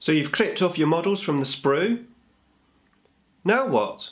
So you've clipped off your models from the sprue. Now what?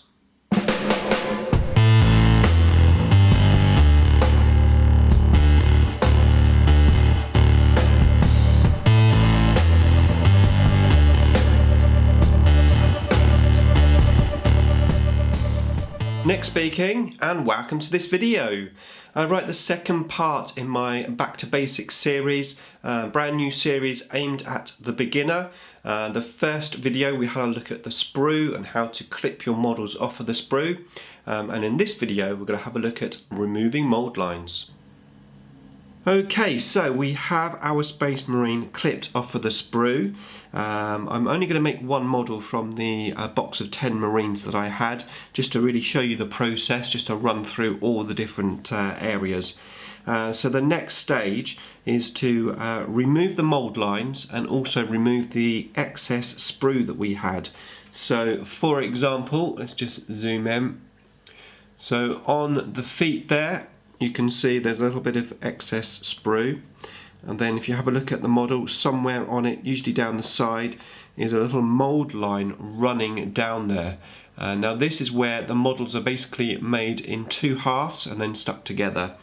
Nick speaking, and welcome to this video. I write the second part in my Back to Basics series, brand new series aimed at the beginner. The first video we had a look at the sprue and how to clip your models off of the sprue, and in this video we're going to have a look at removing mould lines. Okay, so we have our Space Marine clipped off of the sprue. I'm only going to make one model from the box of 10 Marines that I had, just to really show you the process, just to run through all the different areas. So the next stage is to remove the mould lines and also remove the excess sprue that we had. So for example, let's just zoom in. So on the feet there, you can see there's a little bit of excess sprue, and then if you have a look at the model, somewhere on it, usually down the side, is a little mould line running down there. Now this is where the models are basically made in two halves and then stuck together,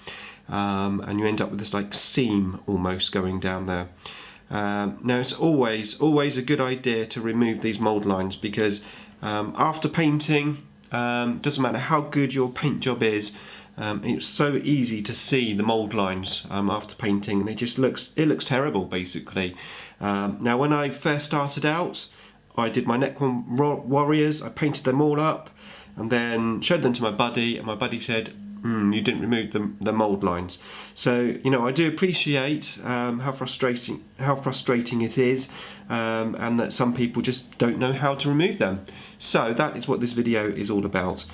and you end up with this like seam almost going down there. Now it's always a good idea to remove these mould lines, because after painting, doesn't matter how good your paint job is, it's so easy to see the mould lines after painting, and it looks terrible basically. Now when I first started out, I did my Necron warriors, I painted them all up and then showed them to my buddy, and my buddy said, you didn't remove the mould lines. So you know, I do appreciate how frustrating it is, and that some people just don't know how to remove them. So that is what this video is all about.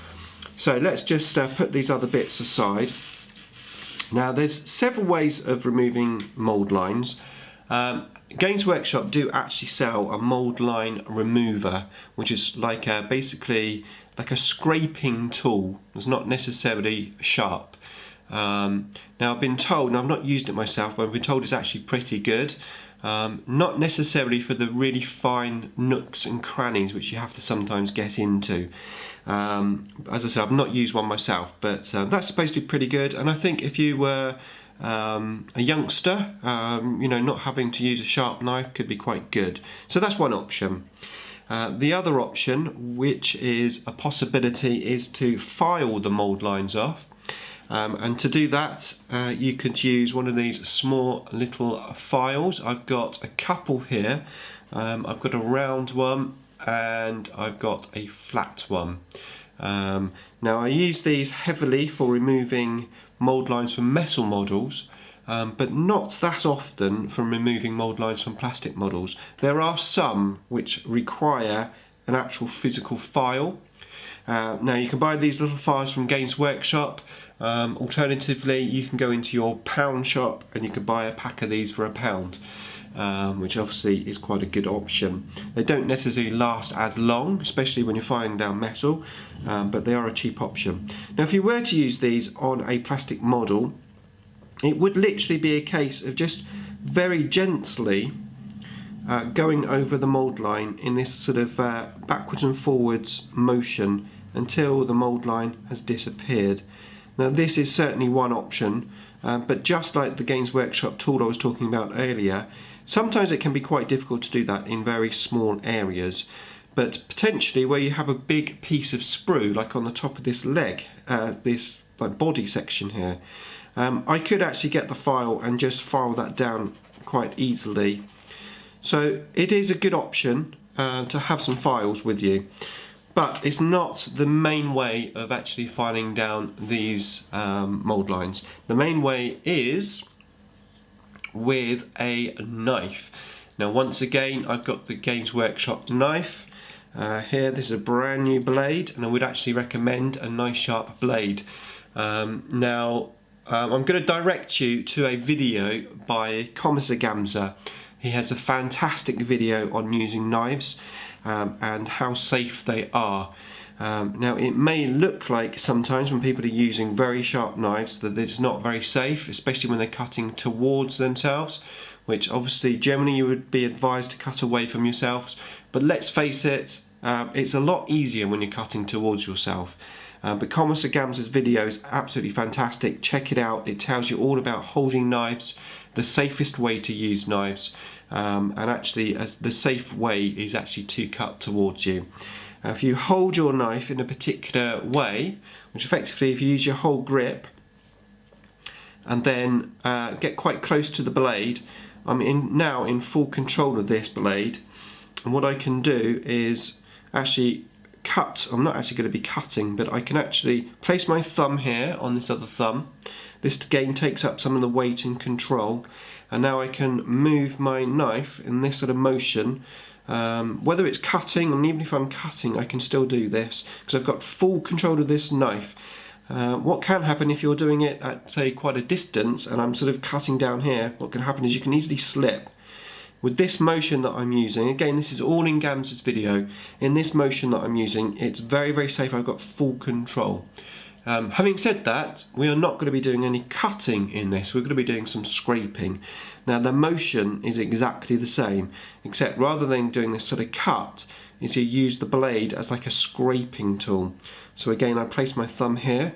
So let's just put these other bits aside. Now there's several ways of removing mould lines. Games Workshop do actually sell a mould line remover, which is like basically like a scraping tool. It's not necessarily sharp. Now I've been told, and I've not used it myself, but I've been told it's actually pretty good. Not necessarily for the really fine nooks and crannies which you have to sometimes get into. As I said, I've not used one myself, but that's supposed to be pretty good, and I think if you were a youngster, you know, not having to use a sharp knife could be quite good. So that's one option. The other option, which is a possibility, is to file the mould lines off. And to do that, you could use one of these small little files. I've got a couple here. I've got a round one and I've got a flat one. Now I use these heavily for removing mould lines from metal models, but not that often from removing mould lines from plastic models. There are some which require an actual physical file. Now you can buy these little files from Games Workshop. Alternatively, you can go into your pound shop and you can buy a pack of these for £1, which obviously is quite a good option. They don't necessarily last as long, especially when you're filing down metal, but they are a cheap option. Now if you were to use these on a plastic model, it would literally be a case of just very gently going over the mould line in this sort of backwards and forwards motion until the mould line has disappeared. Now this is certainly one option, but just like the Games Workshop tool I was talking about earlier, sometimes it can be quite difficult to do that in very small areas. But potentially where you have a big piece of sprue, like on the top of this leg, this like body section here, I could actually get the file and just file that down quite easily. So it is a good option to have some files with you, but it's not the main way of actually filing down these mould lines. The main way is with a knife. Now once again, I've got the Games Workshop knife here. This is a brand new blade, and I would actually recommend a nice sharp blade. Now I'm going to direct you to a video by Commissar Gamza. He has a fantastic video on using knives and how safe they are. Now it may look like sometimes when people are using very sharp knives that it's not very safe, especially when they're cutting towards themselves, which obviously generally you would be advised to cut away from yourselves, but let's face it, it's a lot easier when you're cutting towards yourself. But Commissar Gamza's video is absolutely fantastic. Check it out. It tells you all about holding knives, the safest way to use knives, and actually the safe way is actually to cut towards you. If you hold your knife in a particular way, which effectively if you use your whole grip and then get quite close to the blade, I'm now in full control of this blade, and what I can do is actually cut. I'm not actually going to be cutting, but I can actually place my thumb here on this other thumb. This again takes up some of the weight and control, and now I can move my knife in this sort of motion. Whether it's cutting, and even if I'm cutting, I can still do this because I've got full control of this knife. What can happen if you're doing it at, say, quite a distance and I'm sort of cutting down here, what can happen is you can easily slip. With this motion that I'm using, again this is all in Gamza's video, in this motion that I'm using, it's very, very safe. I've got full control. Having said that, we are not going to be doing any cutting in this, we're going to be doing some scraping. Now the motion is exactly the same, except rather than doing this sort of cut, is you use the blade as like a scraping tool. So again, I place my thumb here,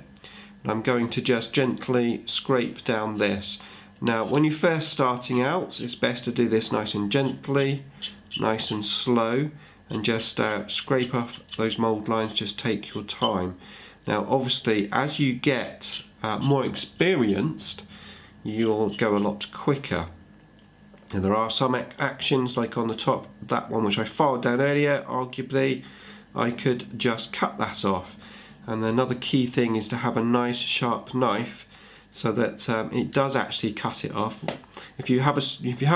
and I'm going to just gently scrape down this. Now when you're first starting out, it's best to do this nice and gently, nice and slow, and just scrape off those mould lines. Just take your time. Now obviously as you get more experienced, you'll go a lot quicker. And there are some actions like on the top, that one which I filed down earlier, arguably I could just cut that off. And another key thing is to have a nice sharp knife so that it does actually cut it off. If you have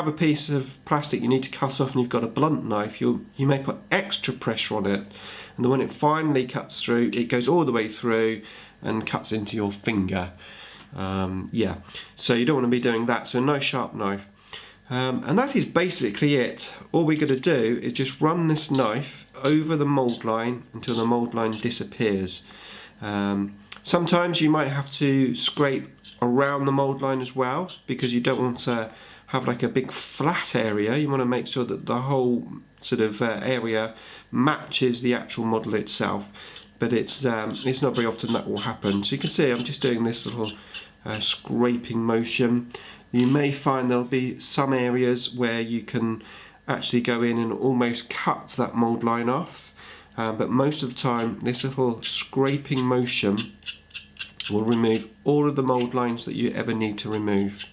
a piece of plastic you need to cut off and you've got a blunt knife, you may put extra pressure on it, and then when it finally cuts through, it goes all the way through and cuts into your finger. Yeah, so you don't want to be doing that, so a nice sharp knife. And that is basically it. All we're going to do is just run this knife over the mould line until the mould line disappears. Sometimes you might have to scrape around the mould line as well, because you don't want to have like a big flat area. You want to make sure that the whole sort of area matches the actual model itself, but it's not very often that will happen. So you can see I'm just doing this little scraping motion. You may find there'll be some areas where you can actually go in and almost cut that mould line off, but most of the time this little scraping motion will remove all of the mould lines that you ever need to remove.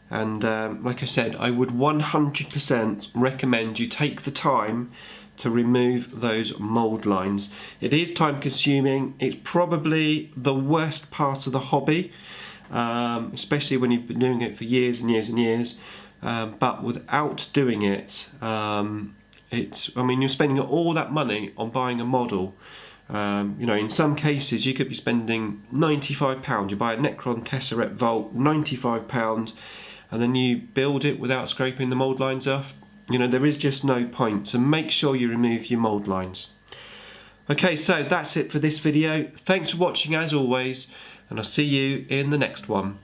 And like I said, I would 100% recommend you take the time to remove those mould lines. It is time consuming. It's probably the worst part of the hobby, especially when you've been doing it for years and years and years. But without doing it, I mean, you're spending all that money on buying a model. You know, in some cases you could be spending £95. You buy a Necron Tesseract Vault, £95, and then you build it without scraping the mould lines off. You know, there is just no point, so make sure you remove your mould lines. Okay, so that's it for this video. Thanks for watching as always, and I'll see you in the next one.